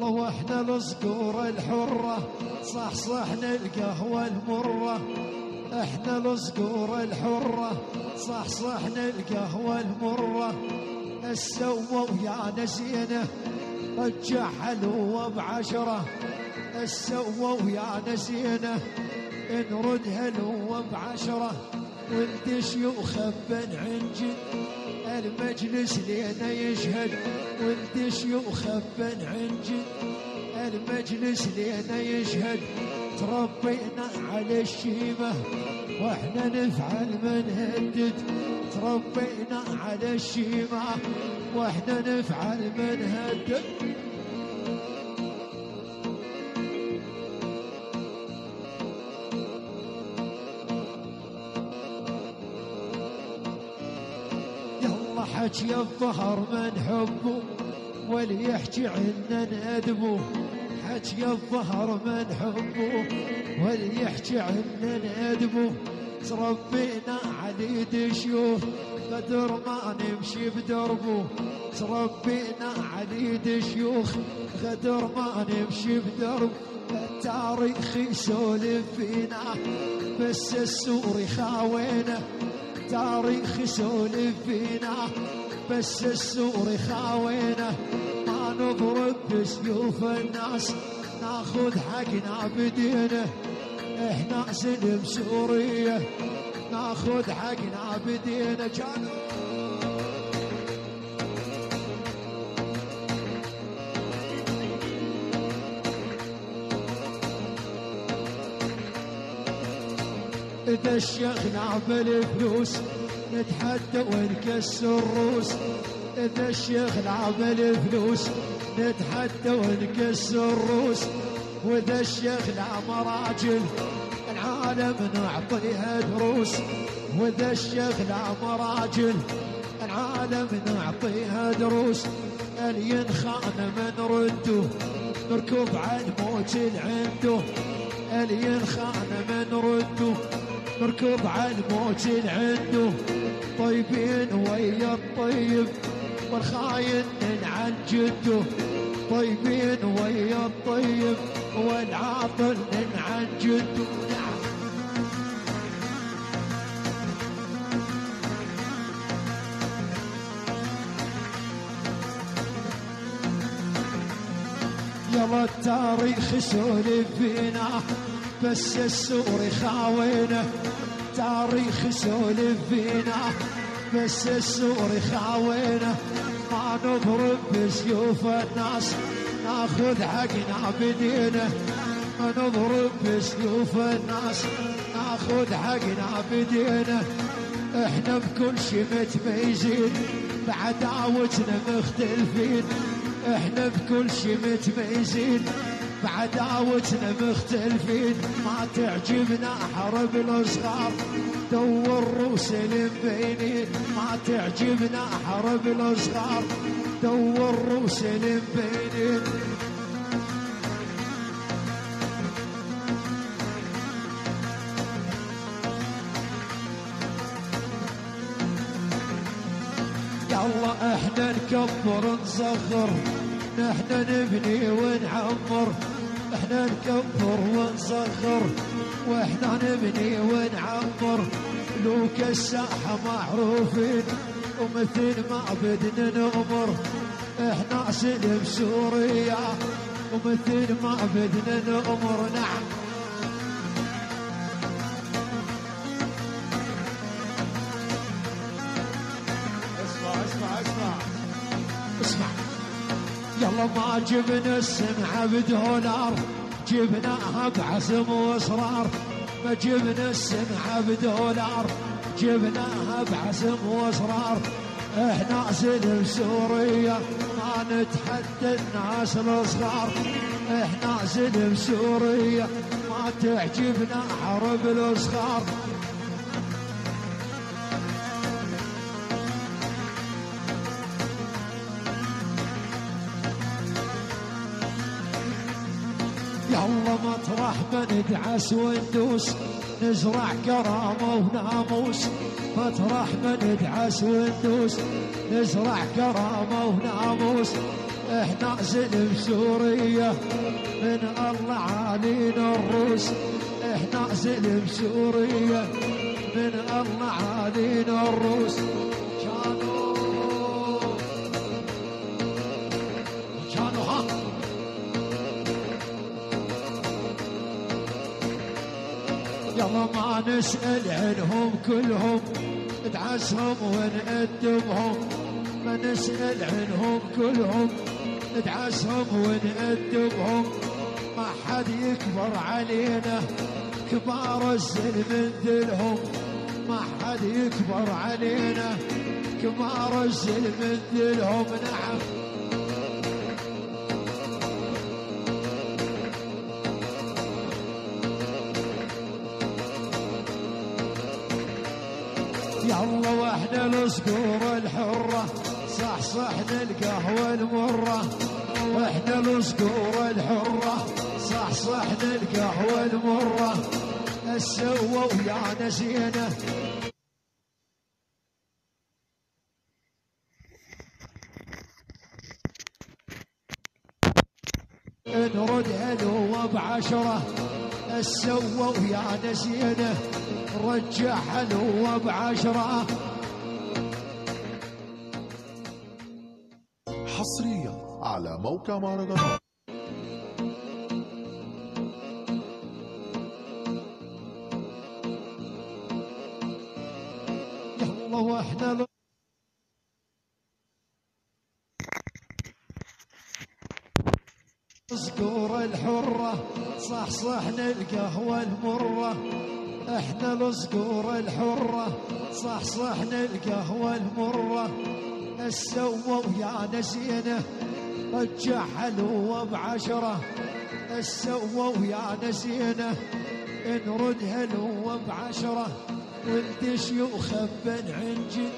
واحنا الصقور الحرة صحصحنا القهوة المرة. احنا الصقور الحرة صحصحنا القهوة المرة. السوى ويا نسينا رجع حلوة بعشرة. السوى ويا نسينا نرد هلوة بعشرة. ولد شيوخ بن عنجد المجلس لينا يشهد. ولد شيوخ بن عنجد المجلس لينا يشهد. تربينا على الشيمة واحنا نفعل منهدد. تربينا على الشيمة واحنا نفعل منهدد. يلا حكي الظهر من حبه واللي يحكي عنا نأدبه. حكي الظهر من حبه واللي يحكي عنا نأدبه. تربينا على يد شيوخ قدر ما نمشي بدربه. تربينا على يد شيوخ قدر ما نمشي بدرب. التاريخ يسولف فينا بس السوري خاوينا. تاريخ يسولف فينا بس السوري خاوينا. ما نضرب بسيوف الناس ناخذ حقنا بدينا. احنا سلم سوريا ناخذ حقنا بدينا. كانوا إذا شيخنا بالفلوس نتحدى ونكسر روس. إذا شيخنا بالفلوس نتحدى ونكسر روس. وإذا شيخنا مراجل العالم نعطيها دروس. وإذا شيخنا مراجل العالم نعطيها دروس. اللي ينخان من رده نركب على الموت العنده. اللي ينخان من رده نركب على الموت العنده. طيبين ويا الطيب والخاين عن جده. طيبين ويا الطيب والعاطل عن جده. يلا التاريخ سولف فينا بس السوري خاوينا. تاريخ سولف فينا بس السوري خاوينا. ما نضرب بسيوف الناس ناخذ حقنا بدينا. ما نضرب بسيوف الناس ناخذ حقنا بدينا. احنا بكل شي متميزين بعداوتنا مختلفين. احنا بكل شي متميزين بعداوتنا مختلفين. ما تعجبنا حرب الصغار دور روس المبينين. ما تعجبنا حرب الصغار دور روس المبينين. يلا احنا نكبر نصغر نحن نبني ونعمر. احنا نكبر ونصغر واحنا نبني ونعمر. لوك الساحة معروفين ومثل ما بدنا نغمر. احنا سلم سوريا ومثل ما بدنا نغمر. نعم اسمع يلا ما جبنا السمعة بدولار جبناها بعزم واصرار. ما جبنا السمعة بدولار جبناها بعزم واصرار. احنا سلم سوريا ما نتحدى الناس الصغار. احنا سلم سوريا ما تعجبنا حرب الصغار. يلا مطرح ما ندعس وندوس نزرع كرامة وناموس. مطرح ما ندعس وندوس نزرع كرامة وناموس. احنا زلم سورية من الله عالينا الروس. احنا زلم سورية من الله عالينا الروس. كانوا ها يلا ما نسأل عنهم كلهم ندعسهم ونأدبهم. ما نسأل عنهم كلهم ندعسهم ونأدبهم. ما حد يكبر علينا كبار الزلم نذلهم. ما حد يكبر علينا كبار الزلم نذلهم. نعم يلا واحنا الصقور الحرة صح صح القهوة المرة. واحنا الصقور الحرة صح صح القهوة المرة. السوا ويا نسينا نرد هلوة بعشرة. السوا ويا نسينا رجع حلوة بعشرة. حصريا على موقع مهرجانات. يلا واحنا الصقور الحرة صح صح القهوة المرة. احنا الصقور الحرة صح صح القهوة المرة. السوا ويا نسينا رجع حلوة بعشرة. السوا ويا نسينا نرد هلوة بعشرة. ولد شيوخ بن عنجد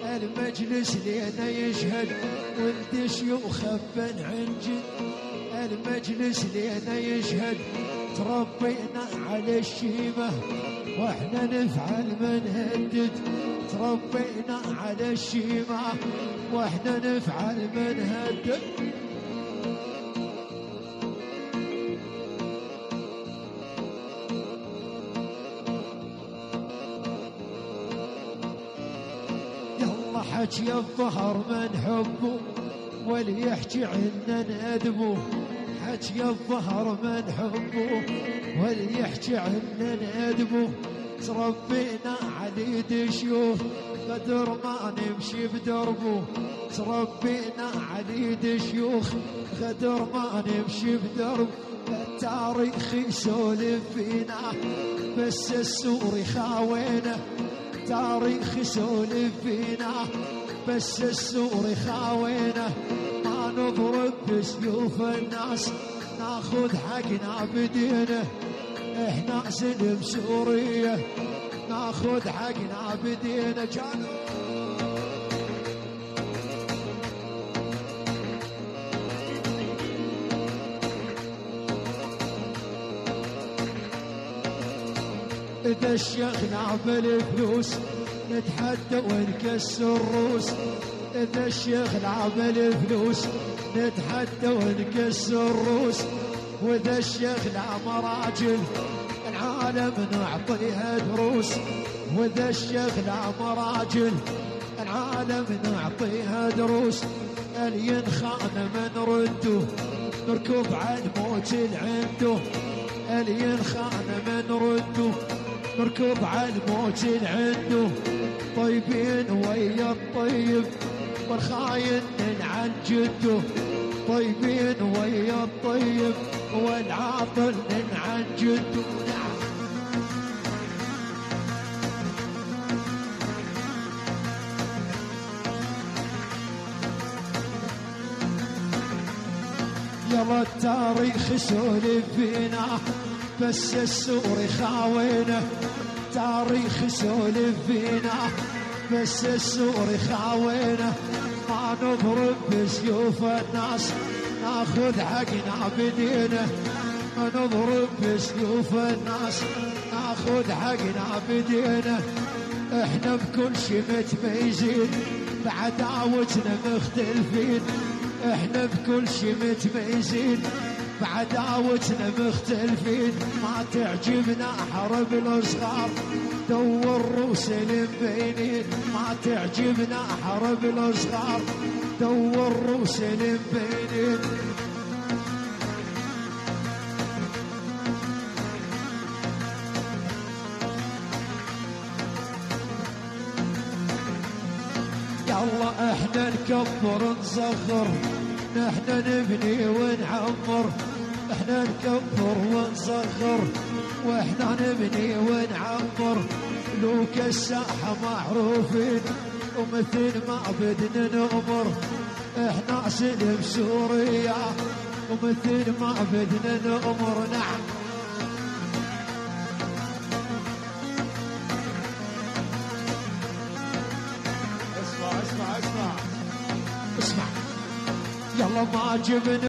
المجلس لينا يشهد. ولد شيوخ بن عنجد المجلس لينا يشهد. تربينا على الشيمة واحنا نفعل ما نهدد. تربينا على الشيمة واحنا نفعل ما نهدد. يلا حكي الظهر ما نحبه واللي يحكي عنا نأدبه. حكي الظهر ما نحبه واللي يحكي عنا نأدبه. تربينا على دشيوخ قدر ما نمشي بدربه. تربينا على دشيوخ قدر ما نمشي بدرب. التاريخ يسولف فينا بس السوري خاوينا. تاريخ يسولف فينا بس السوري خاوينا. ما نضرب بسيوف الناس ناخذ حقنا بدينه. احنا سلم سورية ناخذ حقنا بدينه. كانوا إذا شيخنا بالفلوس نتحدى ونكسر الروس. إذا الشيخنا بالفلوس نتحدى ونكسر الروس. وإذا الشيخنا مراجل العالم نعطيها دروس. وإذا الشيخنا مراجل العالم نعطيها دروس. اللي ينخان من رده نركب على الموت العنده. اللي ينخان من رده نركب على الموت العنده. طيبين ويا الطيب والخاين عن جده. طيبين ويا الطيب والعاطل عن جده. يلا التاريخ سولف فينا بس السوري خاوينا. تاريخ سولف فينا بس السوري خاوينا. ما نضرب بسيوف الناس ناخذ حقنا بدينه. ما نضرب بسيوف الناس ناخذ حقنا بدينه. احنا بكل شي متميزين بعداوتنا مختلفين، احنا بكل شي متميزين بعداوتنا مختلفين. ما تعجبنا حرب الأصغار دور روس المبينين، ما تعجبنا حرب الأصغار دور روس المبينين. يلا احنا نكبر نصغر، احنا نبني ونعمر، احنا نكبر ونصغر واحنا نبني ونعمر. لو كالساحة معروفين ومثل ما بدنا نؤمر، احنا سلم سوريا ومثل ما بدنا نؤمر. نعم اسمع يلا ما جبنا